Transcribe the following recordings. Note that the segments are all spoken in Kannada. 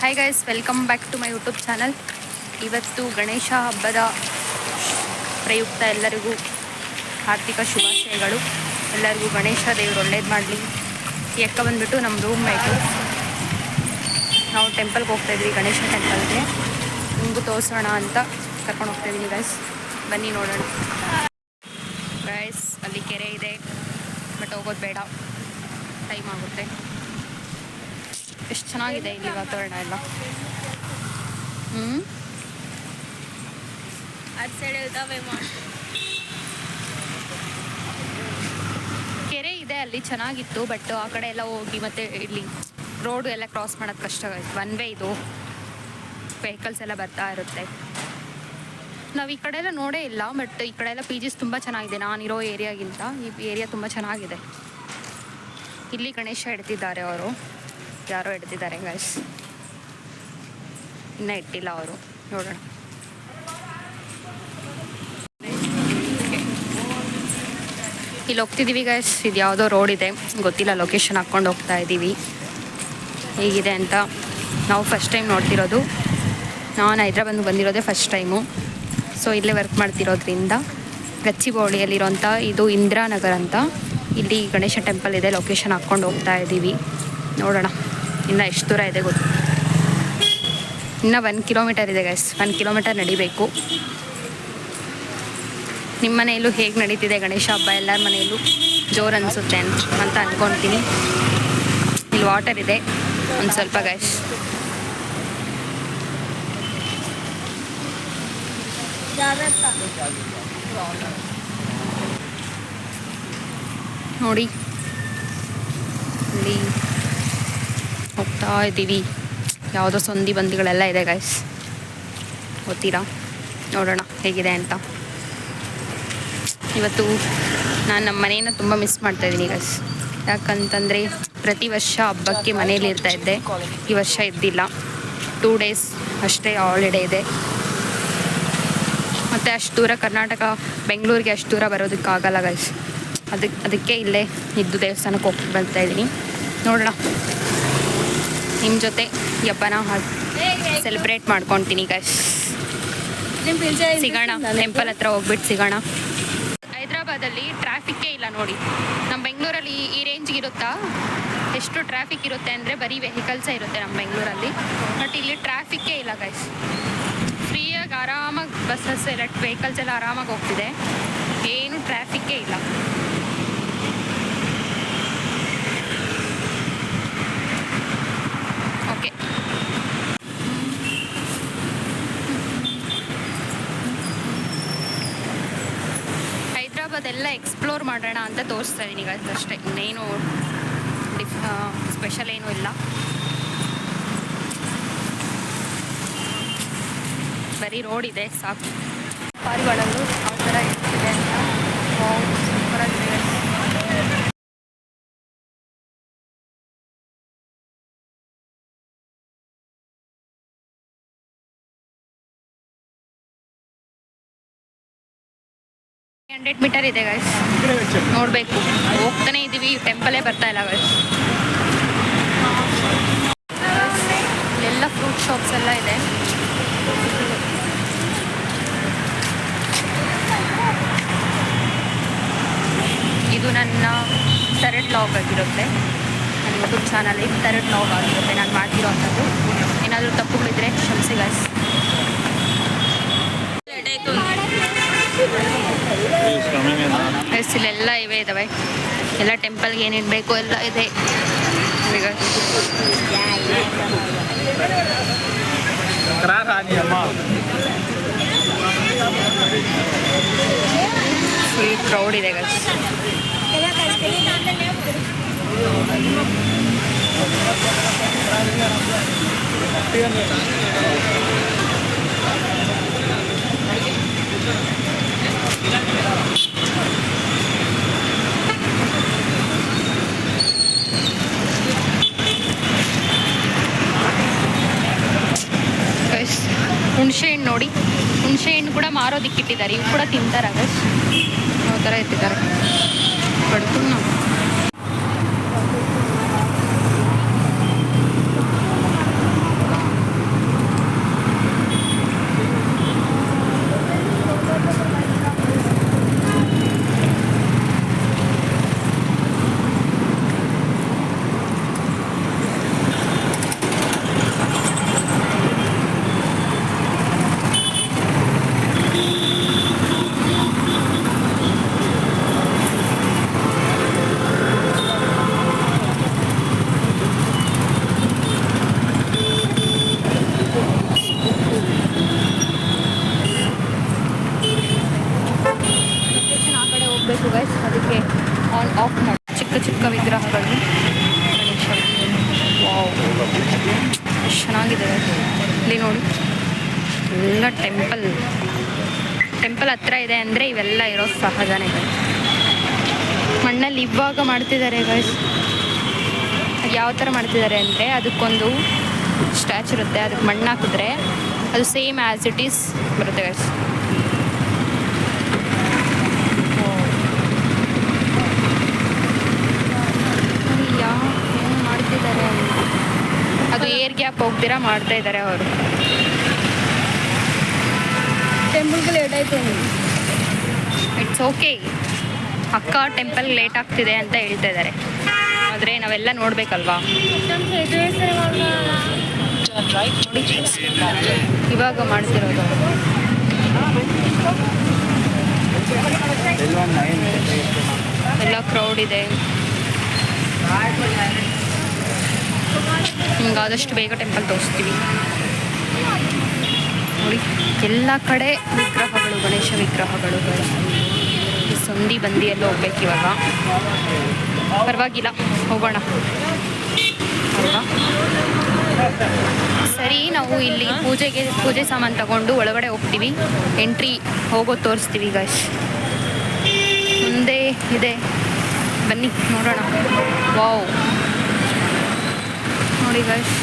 Hi guys, welcome back to my YouTube channel. ಇವತ್ತು ಗಣೇಶ ಹಬ್ಬದ ಪ್ರಯುಕ್ತ ಎಲ್ಲರಿಗೂ ಆರ್ಥಿಕ ಶುಭಾಶಯಗಳು. ಎಲ್ಲರಿಗೂ ಗಣೇಶ ದೇವರು ಒಳ್ಳೇದು ಮಾಡಲಿ. ಈ ಅಕ್ಕ ಬಂದುಬಿಟ್ಟು ನಮ್ಮ ರೂಮ್ ಮೇಟು. ನಾವು ಟೆಂಪಲ್ಗೆ ಹೋಗ್ತಾಯಿದ್ವಿ, ಗಣೇಶ ಟೆಂಪಲ್ಗೆ. ನಿಮಗೂ ತೋರಿಸೋಣ ಅಂತ ಕರ್ಕೊಂಡು ಹೋಗ್ತಾಯಿದ್ದೀನಿ ಗೈಸ್, ಬನ್ನಿ ನೋಡೋಣ. ಗೈಸ್, ಅಲ್ಲಿ ಕೆರೆ ಇದೆ, ಬಟ್ ಹೋಗೋದು ಬೇಡ, ಟೈಮ್ ಆಗುತ್ತೆ. ಎಷ್ಟು ಚೆನ್ನಾಗಿದೆ ಇಲ್ಲಿ ವಾತಾವರಣ ಎಲ್ಲ. ಕೆರೆ ಇದೆ ಅಲ್ಲಿ, ಚೆನ್ನಾಗಿತ್ತು. ಬಟ್ ಆ ಕಡೆ ಎಲ್ಲ ಹೋಗಿ ಮತ್ತೆ ಇಲ್ಲಿ ರೋಡು ಎಲ್ಲ ಕ್ರಾಸ್ ಮಾಡೋದು ಕಷ್ಟ ಆಗುತ್ತೆ. ಒನ್ ವೇ ಇದು, ವೆಹಿಕಲ್ಸ್ ಎಲ್ಲ ಬರ್ತಾ ಇರುತ್ತೆ. ನಾವು ಈ ಕಡೆ ಎಲ್ಲ ನೋಡೇ ಇಲ್ಲ, ಬಟ್ ಈ ಕಡೆ ಎಲ್ಲ ಪಿ ಜಿಸ್ ತುಂಬ ಚೆನ್ನಾಗಿದೆ. ನಾನಿರೋ ಏರಿಯಾಗಿಂತ ಈ ಏರಿಯಾ ತುಂಬ ಚೆನ್ನಾಗಿದೆ. ಇಲ್ಲಿ ಗಣೇಶ ಇಡ್ತಿದ್ದಾರೆ, ಅವರು ಯಾರೋ ಇಡ್ತಿದ್ದಾರೆ ಗೈಸ್, ಇನ್ನೂ ಇಟ್ಟಿಲ್ಲ ಅವರು. ನೋಡೋಣ. ಇಲ್ಲಿ ಹೋಗ್ತಿದ್ದೀವಿ ಗೈಸ್. ಇದು ಯಾವುದೋ ರೋಡ್ ಇದೆ, ಗೊತ್ತಿಲ್ಲ, ಲೊಕೇಶನ್ ಹಾಕ್ಕೊಂಡು ಹೋಗ್ತಾ ಇದ್ದೀವಿ ಹೇಗಿದೆ ಅಂತ. ನಾವು ಫಸ್ಟ್ ಟೈಮ್ ನೋಡ್ತಿರೋದು. ನಾನು ಹೈದ್ರಾಬಾದ್ಗೆ ಬಂದಿರೋದೇ ಫಸ್ಟ್ ಟೈಮು. ಸೊ ಇಲ್ಲೇ ವರ್ಕ್ ಮಾಡ್ತಿರೋದ್ರಿಂದ ಗಚ್ಚಿಬೌಳಿಯಲ್ಲಿರೋಂಥ ಇದು ಇಂದಿರಾನಗರ್ ಅಂತ, ಇಲ್ಲಿ ಗಣೇಶ ಟೆಂಪಲ್ ಇದೆ. ಲೊಕೇಶನ್ ಹಾಕ್ಕೊಂಡು ಹೋಗ್ತಾ ಇದ್ದೀವಿ. ನೋಡೋಣ ಇನ್ನು ಎಷ್ಟು ದೂರ ಇದೆ ಗೊತ್ತು. ಇನ್ನು 1 ಕಿಲೋಮೀಟರ್ ಇದೆ ಗೈಸ್, 1 ಕಿಲೋಮೀಟರ್ ನಡಿಬೇಕು. ನಿಮ್ಮ ಮನೆಯಲ್ಲೂ ಹೇಗೆ ನಡೀತಿದೆ ಗಣೇಶ ಹಬ್ಬ? ಎಲ್ಲರ ಮನೆಯಲ್ಲೂ ಜೋರು ಅನಿಸುತ್ತೆ ಅಂತ ಅಂದ್ಕೊತೀನಿ. ಇಲ್ಲಿ ವಾಟರ್ ಇದೆ ಒಂದು ಸ್ವಲ್ಪ ಗೈಸ್. ನೋಡಿ, ಇಲ್ಲಿ ಹೋಗ್ತಾ ಇದ್ದೀವಿ. ಯಾವುದೋ ಸಂಧಿ ಬಂದಿಗಳೆಲ್ಲ ಇದೆ ಗೈಸ್, ಗೊತ್ತೀರಾ? ನೋಡೋಣ ಹೇಗಿದೆ ಅಂತ. ಇವತ್ತು ನಾನು ನಮ್ಮ ಮನೆಯನ್ನು ತುಂಬ ಮಿಸ್ ಮಾಡ್ತಾಯಿದ್ದೀನಿ ಗೈಸ್. ಯಾಕಂತಂದರೆ ಪ್ರತಿ ವರ್ಷ ಹಬ್ಬಕ್ಕೆ ಮನೇಲಿ ಇರ್ತಾಯಿದ್ದೆ, ಈ ವರ್ಷ ಇದ್ದಿಲ್ಲ. 2 ಡೇಸ್ ಅಷ್ಟೇ ಹಾಲಿಡೇ ಇದೆ. ಮತ್ತು ಅಷ್ಟು ದೂರ ಕರ್ನಾಟಕ, ಬೆಂಗಳೂರಿಗೆ ಅಷ್ಟು ದೂರ ಬರೋದಕ್ಕಾಗಲ್ಲ ಗೈಸ್. ಅದಕ್ಕೆ ಇಲ್ಲೇ ಇದ್ದು ದೇವಸ್ಥಾನಕ್ಕೆ ಹೋಗಿ ಬರ್ತಾಯಿದ್ದೀನಿ. ನೋಡೋಣ, ನಿಮ್ಮ ಜೊತೆ ಈ ಹಬ್ಬನ ಸೆಲೆಬ್ರೇಟ್ ಮಾಡ್ಕೊತೀನಿ ಗೈಸ್. ಸಿಗೋಣ, ಟೆಂಪಲ್ ಹತ್ರ ಹೋಗ್ಬಿಟ್ಟು ಸಿಗೋಣ. ಹೈದ್ರಾಬಾದಲ್ಲಿ ಟ್ರಾಫಿಕ್ಕೇ ಇಲ್ಲ ನೋಡಿ. ನಮ್ಮ ಬೆಂಗಳೂರಲ್ಲಿ ಈ ರೇಂಜ್ಗೆ ಇರುತ್ತಾ? ಎಷ್ಟು ಟ್ರಾಫಿಕ್ ಇರುತ್ತೆ ಅಂದರೆ ಬರೀ ವೆಹಿಕಲ್ಸೇ ಇರುತ್ತೆ ನಮ್ಮ ಬೆಂಗಳೂರಲ್ಲಿ. ಬಟ್ ಇಲ್ಲಿ ಟ್ರಾಫಿಕ್ಕೇ ಇಲ್ಲ ಗೈಸ್. ಫ್ರೀಯಾಗಿ ಆರಾಮಾಗಿ ಬಸ್ಸಸ್ ಎಲ್ಲ, ವೆಹಿಕಲ್ಸ್ ಎಲ್ಲ ಆರಾಮಾಗಿ ಹೋಗ್ತಿದೆ. ಏನು ಟ್ರಾಫಿಕ್ಕೇ ಇಲ್ಲ. ಓಕೆ, ಹೈದ್ರಾಬಾದ್ ಎಲ್ಲ ಎಕ್ಸ್ಪ್ಲೋರ್ ಮಾಡೋಣ ಅಂತ ತೋರಿಸ್ತಾ ಇದ್ದೀನಿ ಈಗ ಅಷ್ಟೇ. ಇನ್ನೇನು ಸ್ಪೆಷಲ್ ಏನೂ ಇಲ್ಲ, ಬರೀ ರೋಡ್ ಇದೆ ಸಾಕು. ಪಾರಿವಾಳಗಳು ಆ ಥರ ಇರ್ತಿದೆ ಅಂತ ಸೂಪರಾಗಿದೆ. $100 ಮೀಟರ್ ಇದೆ ಗೈಸ್, ನೋಡಬೇಕು. ಹೋಗ್ತಾನೆ ಇದ್ದೀವಿ, ಟೆಂಪಲೇ ಬರ್ತಾ ಇಲ್ಲ ಗೈಸ್. ಇಲ್ಲೆಲ್ಲ ಫ್ರೂಟ್ ಶಾಪ್ಸ್ ಎಲ್ಲ ಇದೆ. ಇದು ನನ್ನ 3rd ವ್ಲಾಗ್ ಆಗಿರುತ್ತೆ. ನನ್ನ ಯೂಟ್ಯೂಬ್ ಚಾನಲಿಗೆ 3rd ವ್ಲಾಗ್ ಆಗಿರುತ್ತೆ ನಾನು ಮಾಡ್ತಿರೋ ಅಂಥದ್ದು. ಏನಾದರೂ ತಪ್ಪುಗಳಿದ್ರೆ ಕ್ಷಮಿಸಿ ಗೈಸ್. ಇಲ್ಲೆಲ್ಲ ಇವೇ ಇದ್ದಾವೆ, ಎಲ್ಲ ಟೆಂಪಲ್ಗೆ ಏನೇನು ಬೇಕು ಎಲ್ಲ ಇದೆ. ಫುಲ್ ಕ್ರೌಡ್ ಇದೆ ಗೈಸ್. ಹುಣಸೆ ಹಣ್ಣು ನೋಡಿ, ಹುಣಸೆ ಹಣ್ಣು ಕೂಡ ಮಾರೋದಿಕ್ಕಿಟ್ಟಿದ್ದಾರೆ. ಇವು ಕೂಡ ತಿಂತಾರೆ ಗೈಸ್, ಯಾವ ಥರ ಇಟ್ಟಿದ್ದಾರೆ ಬಡ್ತು. ಎಷ್ಟು ಚೆನ್ನಾಗಿದೆ ಇಲ್ಲಿ ನೋಡಿ. ಎಲ್ಲ ಟೆಂಪಲ್ ಹತ್ರ ಇದೆ ಅಂದರೆ ಇವೆಲ್ಲ ಇರೋ ಸಹಜನೇ. ಮಣ್ಣಲ್ಲಿ ಇವಾಗ ಮಾಡ್ತಿದ್ದಾರೆ ಗೈಸ್. ಯಾವ ಥರ ಮಾಡ್ತಿದ್ದಾರೆ ಅಂದರೆ ಅದಕ್ಕೊಂದು ಸ್ಟ್ಯಾಚು ಇರುತ್ತೆ, ಅದಕ್ಕೆ ಮಣ್ಣು ಹಾಕಿದ್ರೆ ಅದು ಸೇಮ್ ಆ್ಯಸ್ ಇಟ್ ಈಸ್ ಬರುತ್ತೆ ಗೈಸ್. ಏನು ಮಾಡ್ತಿದ್ದಾರೆ ಅದು ಏರ್ ಗ್ಯಾಪ್ ಹೋಗ್ದಿರ ಮಾಡ್ತಾ ಇದ್ದಾರೆ ಅವರು. ಟೆಂಪಲ್ಗೆ ಲೇಟ್ ಆಯಿತು. ಇಟ್ಸ್ ಓಕೆ, ಅಕ್ಕ ಟೆಂಪಲ್ಗೆ ಲೇಟ್ ಆಗ್ತಿದೆ ಅಂತ ಹೇಳ್ತಾ ಇದ್ದಾರೆ. ಆದರೆ ನಾವೆಲ್ಲ ನೋಡಬೇಕಲ್ವಾ. ಇವಾಗ ಮಾಡ್ತಿರೋದು ಎಲ್ಲ ಕ್ರೌಡ್ ಇದೆ. ನಿಮ್ಗೆ ಆದಷ್ಟು ಬೇಗ ಟೆಂಪಲ್ ತೋರಿಸ್ತೀವಿ ನೋಡಿ. ಎಲ್ಲ ಕಡೆ ವಿಗ್ರಹಗಳು, ಗಣೇಶ ವಿಗ್ರಹಗಳು. ಸಂಧಿ ಬಂದಿಯಲ್ಲಿ ಹೋಗ್ಬೇಕು ಇವಾಗ. ಪರವಾಗಿಲ್ಲ, ಹೋಗೋಣ ಅಲ್ವಾ. ಸರಿ, ನಾವು ಇಲ್ಲಿ ಪೂಜೆ ಸಾಮಾನು ತಗೊಂಡು ಒಳಗಡೆ ಹೋಗ್ತೀವಿ. ಎಂಟ್ರಿ ಹೋಗೋದು ತೋರಿಸ್ತೀವಿ ಗೈಸ್. ಮುಂದೆ ಇದೆ, ಬನ್ನಿ ನೋಡೋಣ. ವಾವ್, ನೋಡಿ ಗೈಸ್,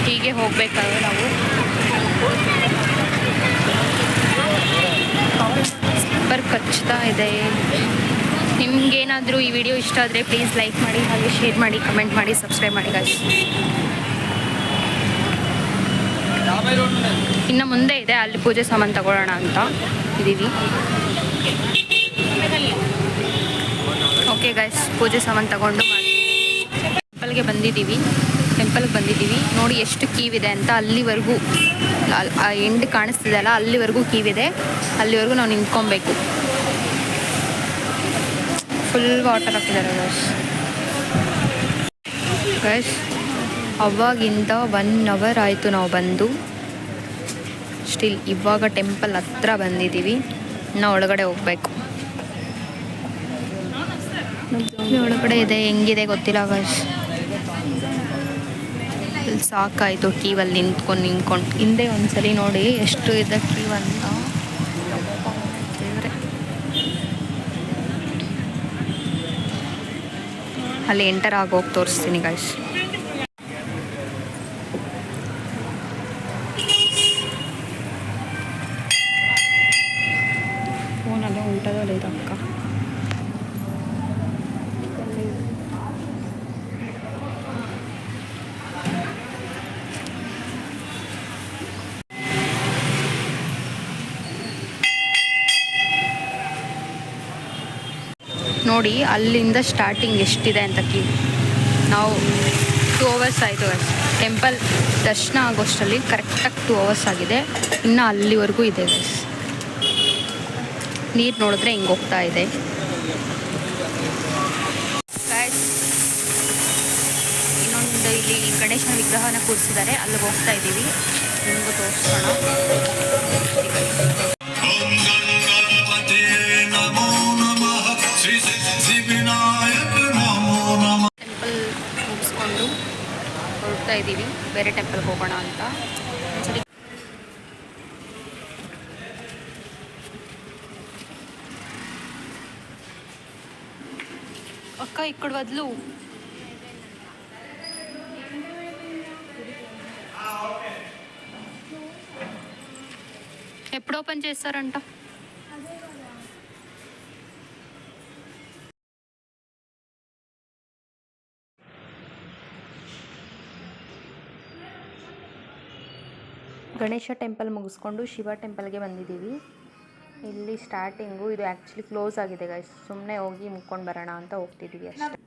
ಹೀಗೆ ಹೋಗ್ಬೇಕಾದ್ರೆ ನಾವು ಸೂಪರ್ ಕಚ್ತಾ ಇದೆ. ನಿಮ್ಗೇನಾದರೂ ಈ ವಿಡಿಯೋ ಇಷ್ಟ ಆದರೆ ಪ್ಲೀಸ್ ಲೈಕ್ ಮಾಡಿ, ಹಾಗೆ ಶೇರ್ ಮಾಡಿ, ಕಮೆಂಟ್ ಮಾಡಿ, ಸಬ್ಸ್ಕ್ರೈಬ್ ಮಾಡಿ ಗೈಸ್. ಇನ್ನು ಮುಂದೆ ಇದೆ, ಅಲ್ಲಿ ಪೂಜೆ ಸಾಮಾನು ತಗೊಳ್ಳೋಣ ಅಂತ ಇದ್ದೀವಿ. ಓಕೆ ಗೈಸ್, ಪೂಜೆ ಸಾಮಾನು ತಗೊಂಡು ಟೆಂಪಲ್ಗೆ ಬಂದಿದ್ದೀವಿ. ನೋಡಿ ಎಷ್ಟು ಕೀವಿದೆ ಅಂತ. ಅಲ್ಲಿವರೆಗೂ ಆ ಎಂಡ್ ಕಾಣಿಸ್ತಿದೆಯಲ್ಲ, ಅಲ್ಲಿವರೆಗೂ ಕೀವಿದೆ. ಅಲ್ಲಿವರೆಗೂ ನಾವು ನಿಂತ್ಕೊಬೇಕು. ಫುಲ್ ವಾಟರ್ ಹಾಕಿದ್ದಾರೆ ಗೈಸ್. ಅವಾಗಿಂದ 1 ಅವರ್ ಆಯಿತು ನಾವು ಬಂದು. ಸ್ಟಿಲ್ ಇವಾಗ ಟೆಂಪಲ್ ಹತ್ರ ಬಂದಿದ್ದೀವಿ. ನಾವು ಒಳಗಡೆ ಹೋಗ್ಬೇಕು. ಒಳಗಡೆ ಇದೆ, ಹೆಂಗಿದೆ ಗೊತ್ತಿಲ್ಲ ಗೈಸ್. ಇಲ್ಲಿ ಸಾಕಾಯಿತು ಕ್ಯೂವಲ್ಲಿ ನಿಂತ್ಕೊಂಡು. ಹಿಂದೆ ಒಂದ್ಸಲಿ ನೋಡಿ ಎಷ್ಟು ಇದೆ ಕ್ಯೂ ಅಂತ. ಅಲ್ಲಿ ಎಂಟರ್ ಆಗೋಗಿ ತೋರಿಸ್ತೀನಿ ಗೈಸ್. ಫೋನಲ್ಲೇ ಉಂಟದೋ లేదు ಅಕ್ಕ. ನೋಡಿ ಅಲ್ಲಿಂದ ಸ್ಟಾರ್ಟಿಂಗ್ ಎಷ್ಟಿದೆ ಅಂತ ಕ್ಯೂ. ನಾವು 2 ಅವರ್ಸ್ ಆಯಿತು ಅಷ್ಟೇ. ಟೆಂಪಲ್ ದರ್ಶನ ಆಗೋಷ್ಟರಲ್ಲಿ ಕರೆಕ್ಟಾಗಿ 2 ಅವರ್ಸ್ ಆಗಿದೆ. ಇನ್ನು ಅಲ್ಲಿವರೆಗೂ ಇದೆ ಗೈಸ್. ನೀರು ನೋಡಿದ್ರೆ ಹಿಂಗೆ ಹೋಗ್ತಾ ಇದೆ ಗೈಸ್. ಇನ್ನೊಂದು ಇಲ್ಲಿ ಗಣೇಶನ ವಿಗ್ರಹನ ಕೂರಿಸಿದ್ದಾರೆ, ಅಲ್ಲಿಗೆ ಹೋಗ್ತಾ ಇದ್ದೀವಿ. ನಿಮಗೂ ತೋರಿಸೋಣ. ಟೆಂಪಲ್ ಮುಗಿಸ್ಕೊಂಡು ಹೊರಡ್ತಾ ಇದ್ದೀವಿ, ಬೇರೆ ಟೆಂಪಲ್ಗೆ ಹೋಗೋಣ ಅಂತ. ಸರಿ, అక్క ఇక్కడ వదులు. ఎప్పుడు ఓపెన్ చేస్తారంట? ಗಣೇಶ ಟೆಂಪಲ್ ಮುಗಿಸ್ಕೊಂಡು ಶಿವ ಟೆಂಪಲ್ಗೆ ಬಂದಿದ್ದೀವಿ. ಇಲ್ಲಿ ಸ್ಟಾರ್ಟಿಂಗು ಇದು ಆ್ಯಕ್ಚುಲಿ ಕ್ಲೋಸ್ ಆಗಿದೆ ಗೈಸ್. ಸುಮ್ಮನೆ ಹೋಗಿ ಮುಕ್ಕೊಂಡು ಬರೋಣ ಅಂತ ಹೋಗ್ತಿದ್ದೀವಿ ಅಷ್ಟೇ.